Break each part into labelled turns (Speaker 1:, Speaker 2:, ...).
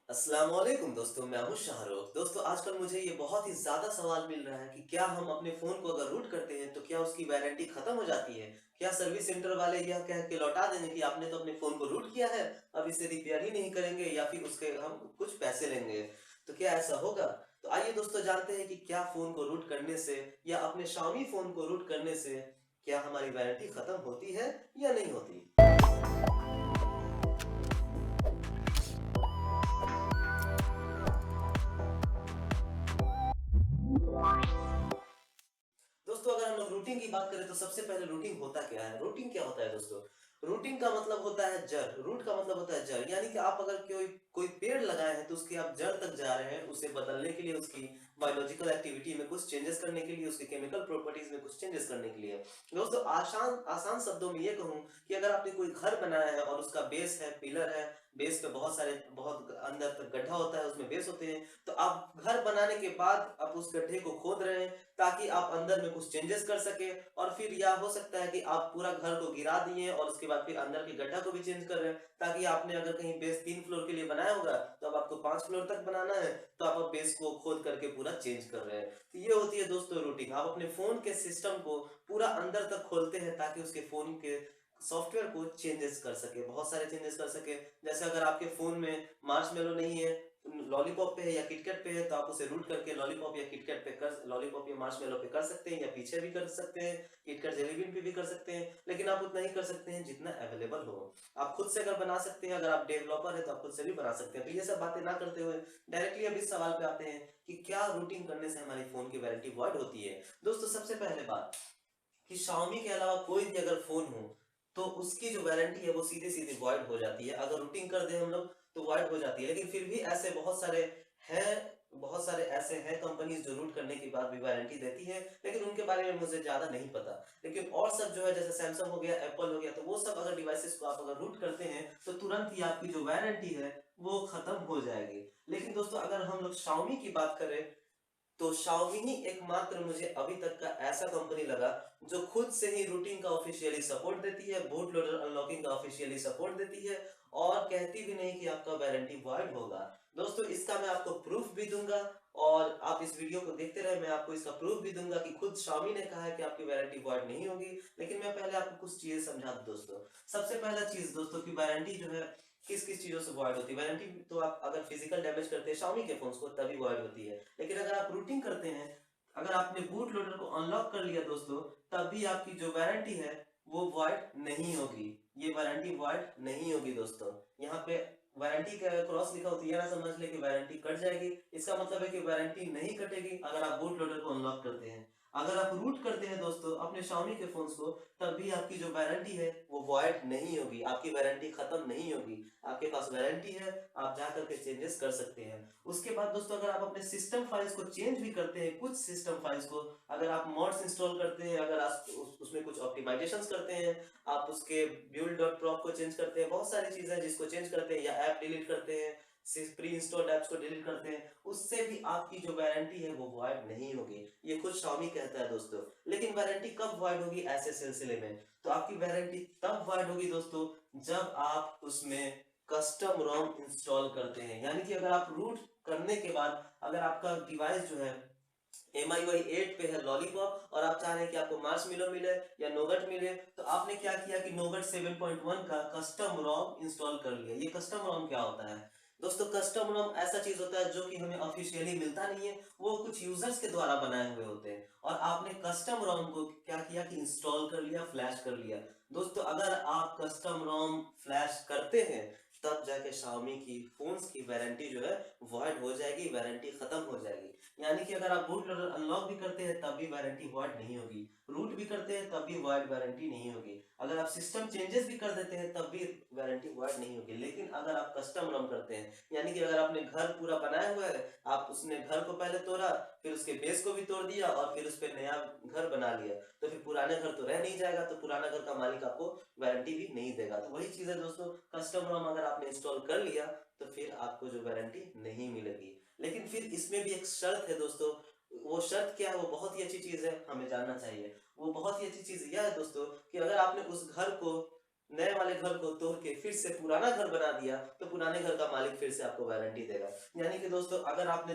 Speaker 1: अस्सलाम वालेकुम दोस्तों, मैं हूँ शाहरुख। दोस्तों आजकल मुझे ये बहुत ही ज़्यादा सवाल मिल रहा है कि क्या हम अपने फ़ोन को अगर रूट करते हैं तो क्या उसकी वारंटी ख़त्म हो जाती है? क्या सर्विस सेंटर वाले यह कह के लौटा देंगे कि आपने तो अपने फ़ोन को रूट किया है, अब इसे रिपेयर ही नहीं करेंगे या फिर उसके हम कुछ पैसे लेंगे। तो क्या ऐसा होगा? तो आइए दोस्तों जानते हैं कि क्या फ़ोन को रूट करने से या अपने शाओमी फ़ोन को रूट करने से क्या हमारी वारंटी ख़त्म होती है या नहीं होती? दोस्तों अगर हम लोग रूटिंग की बात करें तो सबसे पहले रूटिंग होता क्या है? रूटिंग क्या होता है दोस्तों? रूटिंग का मतलब होता है जड़, रूट का मतलब होता है जड़, यानी कि आप अगर कोई कोई पेड़ लगाए हैं तो उसकी आप जड़ तक जा रहे हैं, उसे बदलने के लिए, उसकी बायोलॉजिकल एक्टिविटी में कुछ चेंजेस करने के लिए, उसके केमिकल प्रॉपर्टीज में कुछ चेंजेस करने के लिए। दोस्तों आसान आसान शब्दों में ये कहूँ कि अगर आपने कोई घर बनाया है और उसका बेस है, पिलर है, बेस पे बहुत अंदर तक गड्ढा होता है, उसमें बेस होते हैं, तो आप घर बनाने के बाद आप उस गड्ढे को खोद रहे हैं ताकि आप अंदर में कुछ चेंजेस कर सके और फिर यह हो सकता है कि आप पूरा घर को गिरा दिए और उसके बाद फिर अंदर के गड्ढा को भी चेंज कर रहे हैं ताकि आपने अगर कहीं बेस 3 फ्लोर के लिए बनाया होगा तो अब आपको 5 फ्लोर तक बनाना है, तो आप अब बेस को खोद करके पूरा चेंज कर रहे हैं। तो ये होती है दोस्तों रूटिंग। आप अपने फोन के सिस्टम को पूरा अंदर तक खोलते हैं ताकि उसके फोन के सॉफ्टवेयर को चेंजेस कर सके, बहुत सारे चेंजेस कर सके। जैसे अगर आपके फोन में मार्शमेलो नहीं है, लॉलीपॉप पे है या किटकैट पे है, तो आप उसे रूट करके लॉलीपॉप या किटकैट पे कर लॉलीपॉप या मार्शमेलो पे कर सकते हैं या पीछे भी कर सकते हैं, किटकैट जेली बीन पे भी कर सकते हैं, लेकिन आप उतना ही कर सकते हैं जितना अवेलेबल हो। आप खुद से अगर बना सकते हैं, अगर आप डेवलपर हैं तो आप खुद से भी बना सकते हैं। तो ये सब बातें ना करते हुए डायरेक्टली अब इस सवाल पे आते हैं कि क्या रूटिंग करने से हमारी फोन की वारंटी वॉइड होती है। दोस्तों सबसे पहले बात कि Xiaomi के अलावा कोई भी अगर फ़ोन हो, तो उसकी जो वारंटी है वो सीधे-सीधे वॉइड हो जाती है। अगर रूटिंग कर दें हम लोग तो वॉइड हो जाती है। लेकिन फिर भी ऐसे हैं बहुत सारे ऐसे हैं कंपनीज़ जो रूट करने के बाद भी वारंटी देती है, लेकिन उनके बारे में मुझे ज़्यादा नहीं पता। लेकिन और सब जो है जैसे सैमसंग हो गया, एप्पल हो गया, तो वो सब अगर डिवाइसेज़ को आप अगर रूट करते हैं, तो तुरंत ही आपकी जो वारंटी है, वो खत्म हो जाएगी। लेकिन दोस्तों अगर हम लोग Xiaomi की बात करें तो Xiaomi ही एकमात्र मुझे अभी तक का ऐसा कंपनी लगा जो खुद से ही रूटिंग का ऑफिशियली सपोर्ट देती है, बूट लोडर अनलॉकिंग का ऑफिशियली सपोर्ट देती है और कहती भी नहीं कि आपका वारंटी वॉइड होगा। दोस्तों इसका मैं आपको प्रूफ भी दूंगा और आप इस वीडियो को देखते रहे, मैं आपको इसका प्रूफ भी दूंगा कि खुद Xiaomi ने कहा है कि आपकी वारंटी वॉइड नहीं होगी। लेकिन मैं पहले आपको कुछ चीजें समझा दूं दोस्तों। सबसे पहला चीज दोस्तों की वारंटी जो है किस किस चीजों से वॉइड होती है। वारंटी तो आप अगर फिजिकल डैमेज करते हैं Xiaomi के फोन्स को तभी वॉइड होती है, लेकिन अगर आप रूटिंग करते हैं, अगर आपने बूट लोडर को अनलॉक कर लिया दोस्तों, तब भी आपकी जो वारंटी है वो वॉइड नहीं होगी। ये वारंटी वॉइड नहीं होगी दोस्तों। यहाँ पे वारंटी का क्रॉस लिखा होती है ना, समझ ले कि वारंटी कट जाएगी, इसका मतलब है कि वारंटी नहीं कटेगी अगर आप बूट लोडर को अनलॉक करते हैं। अगर आप रूट करते हैं दोस्तों अपने Xiaomi के फोन्स को, तब भी आपकी जो वारंटी है वो वॉइड नहीं होगी, आपकी वारंटी खत्म नहीं होगी। आपके पास वारंटी है, आप जा करके चेंजेस कर सकते हैं। उसके बाद दोस्तों अगर आप अपने सिस्टम फाइल्स को चेंज भी करते हैं, कुछ सिस्टम फाइल्स को अगर आप मॉड्स इंस्टॉल करते हैं, अगर आप उसमें कुछ ऑप्टिमाइजेशंस करते हैं, आप उसके build.prop को चेंज करते हैं, बहुत सारी चीजें हैं जिसको चेंज करते हैं या ऐप डिलीट करते हैं, प्री इंस्टॉल्ड ऐप्स को डिलीट करते हैं, उससे भी आपकी जो वारंटी है वो वॉइड नहीं होगी। ये खुद Xiaomi कहता है दोस्तों। लेकिन वारंटी कब वॉइड होगी ऐसे सिलसिले में? तो आपकी वारंटी तब वॉइड होगी दोस्तों जब आप उसमें कस्टम रोम इंस्टॉल करते हैं। यानी कि अगर आप रूट करने के बाद अगर आपका डिवाइस जो है MIUI 8 पे है लॉलीपॉप और आप चाह रहे हैं कि आपको मार्शमेलो मिले या नोगट मिले, तो आपने क्या किया कि नोगट 7.1 का कस्टम रोम इंस्टॉल कर लिया। ये कस्टम रोम क्या होता है दोस्तों? कस्टम रोम ऐसा चीज होता है जो कि हमें ऑफिशियली मिलता नहीं है, वो कुछ यूजर्स के द्वारा बनाए हुए होते हैं और आपने कस्टम रोम को क्या किया कि इंस्टॉल कर लिया, फ्लैश कर लिया। दोस्तों अगर आप कस्टम रोम फ्लैश करते हैं तब जाके Xiaomi की फोन्स की वारंटी जो है वॉइड हो जाएगी, वारंटी खत्म हो जाएगी। यानी कि अगर आप बूट लोडर अनलॉक भी करते हैं तब भी वारंटी वॉइड नहीं होगी, रूट भी करते हैं तब भी वॉइड वारंटी नहीं होगी, अगर आप सिस्टम चेंजेस भी कर देते हैं तब भी वारंटी वॉइड नहीं होगी। लेकिन अगर आप कस्टम रन करते हैं, यानी कि अगर आपने घर पूरा बनाया हुआ है, आप उसने घर को पहले तोड़ा, फिर उसके बेस को भी तोड़ दिया और फिर उस पर नया घर बना लिया, तो फिर पुराने घर तो रह नहीं जाएगा, तो पुराना घर का मालिक आपको वारंटी भी नहीं देगा। तो वही चीज है दोस्तों, कस्टम रोम अगर आपने इंस्टॉल कर लिया तो फिर आपको जो वारंटी नहीं मिलेगी। लेकिन फिर इसमें भी एक शर्त है दोस्तों। वो शर्त क्या है? वो बहुत ही अच्छी चीज है, हमें जानना चाहिए। वो बहुत ही अच्छी चीज यह है दोस्तों कि अगर आपने उस घर को नए वाले घर को तोड़ के फिर से पुराना घर बना दिया, तो पुराने घर का मालिक फिर से आपको वारंटी देगा। यानी कि दोस्तों अगर आपने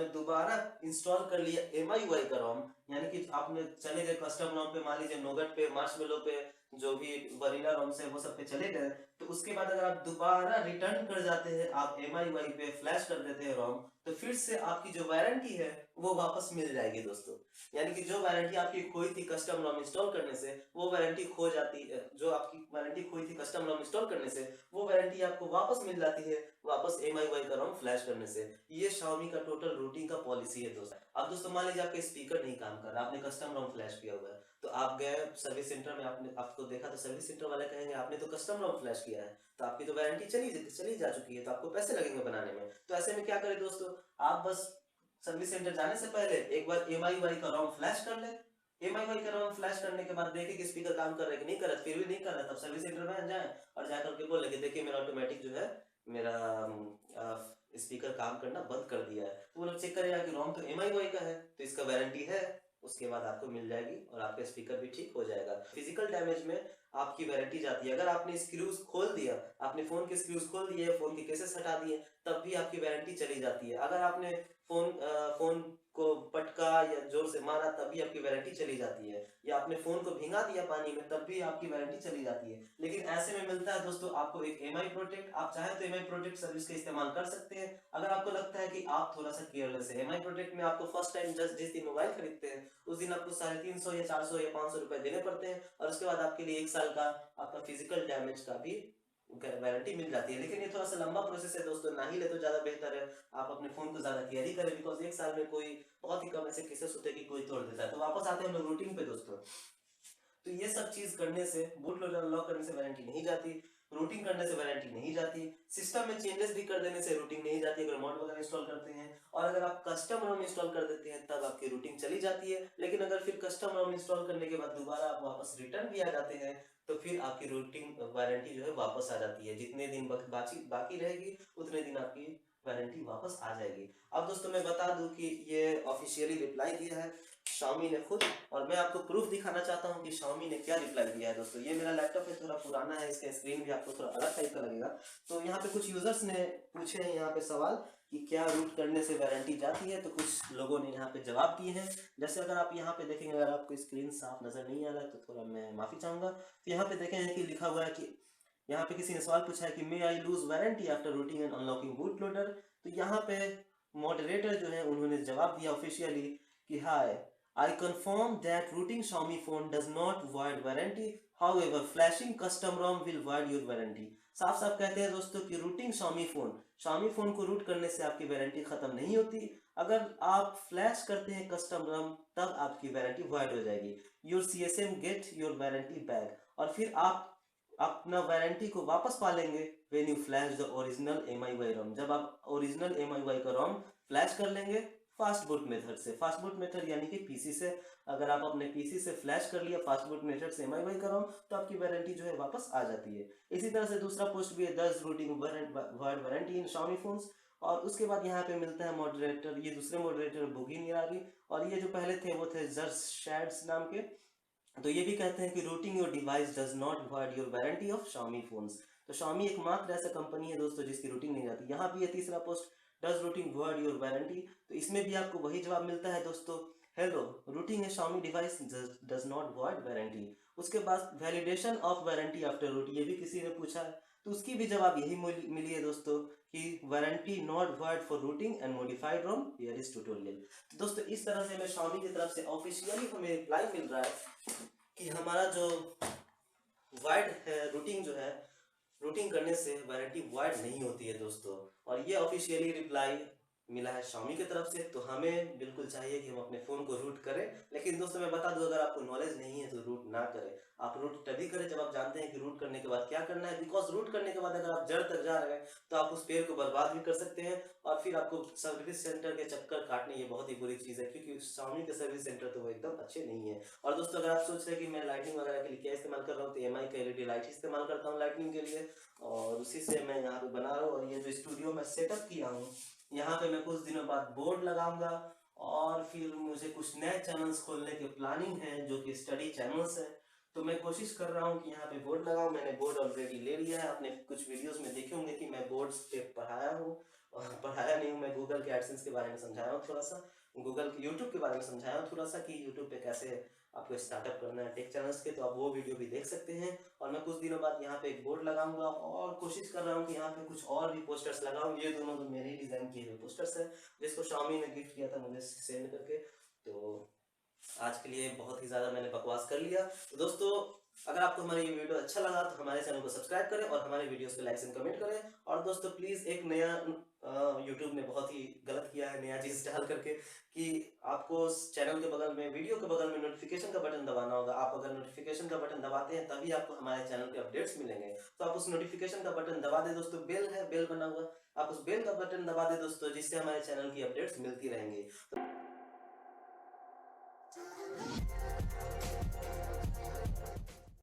Speaker 1: दोबारा इंस्टॉल कर लिया MIUI का रोम, यानी कि आपने चले गए कस्टम रोम पे, मान लीजिए नोगट पे, मार्शमेलो पे, जो भी वनीला रोम्स है वो सब पे चले गए, तो उसके बाद अगर आप दोबारा रिटर्न कर जाते हैं, आप MIUI पे फ्लैश कर देते हैं रोम, तो फिर से आपकी जो वारंटी है वो वापस मिल जाएगी दोस्तों। यानी कि जो वारंटी आपकी खोई थी कस्टम रोम इंस्टॉल करने से, वो वारंटी खो जाती है। जो आपकी वारंटी खोई थी कस्टम रोम इंस्टॉल करने से, वो वारंटी आपको वापस मिल जाती है, वापस MIUI का रोम फ्लैश करने से। ये Xiaomi का टोटल रूटिंग का पॉलिसी है दोस्तों। अब दोस्तों मान लीजिए आपका स्पीकर नहीं काम कर रहा, आपने कस्टम रोम फ्लैश किया हुआ है, तो आप गए सर्विस सेंटर में, आपने आपको देखा तो सर्विस सेंटर वाले कहेंगे आपने तो कस्टम रोम फ्लैश किया है, तो आपकी तो वारंटी चली जा चुकी है, तो आपको पैसे लगेंगे बनाने में। तो ऐसे में क्या करें दोस्तों, आप बस सर्विस सेंटर जाने से पहले एक बार MIUI का रोम फ्लैश कर ले। MIUI का रोम फ्लैश करने के बाद देखें कि स्पीकर काम कर रहा है कि नहीं कर रहा, फिर भी नहीं कर रहा, तब सर्विस सेंटर में जाए और जाकर के बोले कि देखिए मेरा ऑटोमेटिक जो है, मेरा स्पीकर काम करना बंद कर दिया है। तो वो लोग चेक करेगा कि रोम तो MIUI का है, तो इसका वारंटी है, उसके बाद आपको मिल जाएगी और आपका स्पीकर भी ठीक हो जाएगा। फिजिकल डैमेज में आपकी वारंटी जाती है। अगर आपने स्क्रूज खोल दिया, आपने फोन के स्क्रूज खोल दिए, फोन के केसेस हटा दिए, तब भी आपकी वारंटी चली जाती है। अगर आपने फोन को पटका या जोर से मारा, तब भी आपकी वारंटी चली जाती है। या आपने फोन को भिंगा दिया पानी में, तब भी आपकी वारंटी चली जाती है। लेकिन ऐसे में मिलता है दोस्तों आपको एक MI प्रोटेक्ट। आप चाहे तो MI प्रोटेक्ट सर्विस का इस्तेमाल कर सकते हैं। अगर आपको लगता है कि आप थोड़ा सा केयरलेस है, MI प्रोटेक्ट में आपको फर्स्ट टाइम जिस दिन मोबाइल खरीदते हैं, उस दिन आपको 350 या 400 या 500 रुपए देने पड़ते हैं, और उसके बाद आपके लिए 1 साल का आपका फिजिकल डैमेज का भी वारंटी मिल जाती है। लेकिन ये थोड़ा सा लंबा प्रोसेस है दोस्तों, ना ही ले तो ज्यादा बेहतर है। आप अपने फोन को ज्यादा केयर ही करें, बिकॉज 1 साल में कोई बहुत ही कम ऐसे केसेस होते हैं कि कोई तोड़ देता है। तो वापस आते हैं हम लोग रूटीन पे दोस्तों। तो ये सब चीज करने से, बूट लोडर अनलॉक करने से वारंटी नहीं जाती, रूटिंग करने से वारंटी नहीं जाती, सिस्टम में चेंजेस भी कर देने से रूटिंग नहीं जाती अगर मॉड वगैरह इंस्टॉल करते हैं। और अगर आप कस्टम रोम इंस्टॉल कर देते हैं तब आपकी रूटिंग चली जाती है। लेकिन अगर फिर कस्टम रोम इंस्टॉल करने के बाद दोबारा आप वापस रिटर्न भी आ जाते हैं, तो फिर आपकी रूटिंग वारंटी जो है वापस आ जाती है। जितने दिन बाकी रहेगी, उतने दिन आपकी वारंटी वापस आ जाएगी। अब दोस्तों मैं बता दूं कि ये ऑफिशियली रिप्लाई दिया है Xiaomi ने खुद, और मैं आपको प्रूफ दिखाना चाहता हूँ कि Xiaomi ने क्या रिप्लाई दिया है दोस्तों। ये मेरा लैपटॉप है, थोड़ा पुराना है, इसका स्क्रीन भी आपको थोड़ा अलग टाइप का लगेगा। तो यहाँ पे कुछ यूजर्स ने पूछे हैं यहाँ पे सवाल कि क्या रूट करने से वारंटी जाती है, तो कुछ लोगों ने यहाँ पे जवाब दिए हैं। जैसे अगर आप यहाँ पे देखेंगे, अगर आपको स्क्रीन साफ नजर नहीं आ रहा है तो थोड़ा मैं माफी चाहूंगा। तो यहाँ पे देखेंगे कि लिखा हुआ है कि यहाँ पे किसी ने सवाल पूछा है कि may I lose warranty after rooting and unlocking boot loader. तो यहाँ पे मॉडरेटर जो है उन्होंने जवाब दिया ऑफिशियली कि हाय, I confirm that rooting Xiaomi phone does not void warranty. However, flashing custom ROM will void your warranty. साफ साफ कहते हैं दोस्तों कि रूटिंग Xiaomi फोन को रूट करने से आपकी वारंटी खत्म नहीं होती। अगर आप फ्लैश करते हैं कस्टम ROM, तब आपकी वारंटी void हो जाएगी। Your CSM get your warranty back, और फिर आप अपना वारंटी को वापस पा लेंगे when you flash the original MIUI ROM। जब आप ओरिजिनल MIUI का ROM फ्लैश कर लेंगे फास्ट बूट मेथड से। फास्ट बूट मेथड यानी कि पीसी से, अगर आप अपने पीसी से फ्लैश कर लिया फास्ट बूट मेथड से MIUI का ROM, तो आपकी वारंटी जो है वापस आ जाती है। इसी तरह से दूसरा पोस्ट भी है, 10 रूटिंग वारंटी इन Xiaomi फोन्स। और उसके बाद यहाँ पे मिलता है मॉडरेटर, ये दूसरे मॉडरेटर बुगी निरागी, और ये जो पहले थे वो थे जर्स शैड्स नाम के। तो ये भी कहते हैं कि routing your device does not void your warranty of Xiaomi phones. तो Xiaomi एकमात्र ऐसा कंपनी है दोस्तों जिसकी रूटिंग नहीं जाती। यहाँ भी है तीसरा post, does rooting void your warranty. तो इसमें भी आपको वही जवाब मिलता है दोस्तों, hello, rooting a Xiaomi device does not void warranty. उसके बाद validation of warranty after root, ये भी किसी ने पूछा है, तो उसकी भी जवाब यही मिली है दोस्तों कि warranty not void for rooting and modified ROM, here is tutorial. तो दोस्तों इस तरह से हमें Xiaomi की तरफ से ऑफिशियली हमें रिप्लाई मिल रहा है कि हमारा जो वाइड है रूटिंग जो है, रूटिंग करने से वारंटी वाइड नहीं होती है दोस्तों। और ये ऑफिशियली रिप्लाई मिला है Xiaomi की तरफ से। तो हमें बिल्कुल चाहिए कि हम अपने फोन को रूट करें। लेकिन दोस्तों मैं बता दूं, अगर आपको नॉलेज नहीं है तो रूट ना करें। आप रूट तभी करें जब आप जानते हैं कि रूट करने के बाद क्या करना है। बिकॉज रूट करने के बाद अगर आप जड़ तक जा रहे हैं तो आप उस पेड़ को बर्बाद भी कर सकते हैं, और फिर आपको सर्विस सेंटर के चक्कर काटने, ये बहुत ही बुरी चीज है, क्योंकि Xiaomi के सर्विस सेंटर तो वो एकदम अच्छे नहीं है। और दोस्तों अगर आप सोच रहे हैं कि मैं लाइटिंग वगैरह के लिए क्या इस्तेमाल कर रहा हूँ, तो MI का LED लाइट इस्तेमाल करता हूँ लाइटिंग के लिए, और उसी से मैं यहाँ पे बना रहा हूँ। और ये जो स्टूडियो में सेटअप किया हूँ, यहाँ पे मैं कुछ दिनों बाद बोर्ड लगाऊंगा, और फिर मुझे कुछ नए चैनल्स खोलने के प्लानिंग है जो कि स्टडी चैनल्स है। तो मैं कोशिश कर रहा हूँ कि यहाँ पे बोर्ड लगाऊं। मैंने बोर्ड ऑलरेडी ले लिया है। आपने कुछ वीडियोस में देखे होंगे कि मैं बोर्ड्स पे पढ़ाया हूँ, और पढ़ाया नहीं हूँ, मैं गूगल के एडसेंस के बारे में समझाया हूँ थोड़ा सा, गूगल यूट्यूब के बारे में समझाया हूँ थोड़ा सा कि यूट्यूब पे कैसे आपको स्टार्टअप करना है टेक चैनल्स के, तो आप वो वीडियो भी देख सकते हैं। और मैं कुछ दिनों बाद यहाँ पे एक बोर्ड लगाऊंगा, और कोशिश कर रहा हूँ कि यहाँ पे कुछ और भी पोस्टर्स लगाऊं। ये दोनों तो मेरे ही डिजाइन किए हुए पोस्टर्स है, जिसको Xiaomi ने गिफ्ट किया था मुझे सेंड करके। तो आज के लिए बहुत ही ज़्यादा मैंने बकवास कर लिया। तो दोस्तों, अगर आपको हमारा ये वीडियो अच्छा लगा तो हमारे चैनल को सब्सक्राइब करें और हमारे वीडियोस को लाइक एंड कमेंट करें। और दोस्तों प्लीज़, एक नया यूट्यूब ने बहुत ही गलत किया है नया चीज़ डाल करके, कि आपको चैनल के बगल में, वीडियो के बगल में नोटिफिकेशन का बटन दबाना होगा। आप अगर नोटिफिकेशन का बटन दबाते हैं तभी आपको हमारे चैनल के अपडेट्स मिलेंगे। तो आप उस नोटिफिकेशन का बटन दबा दें दोस्तों, बेल है, बेल बना हुआ, आप उस बेल का बटन दबा दें दोस्तों, जिससे हमारे चैनल की अपडेट्स मिलती रहेंगी।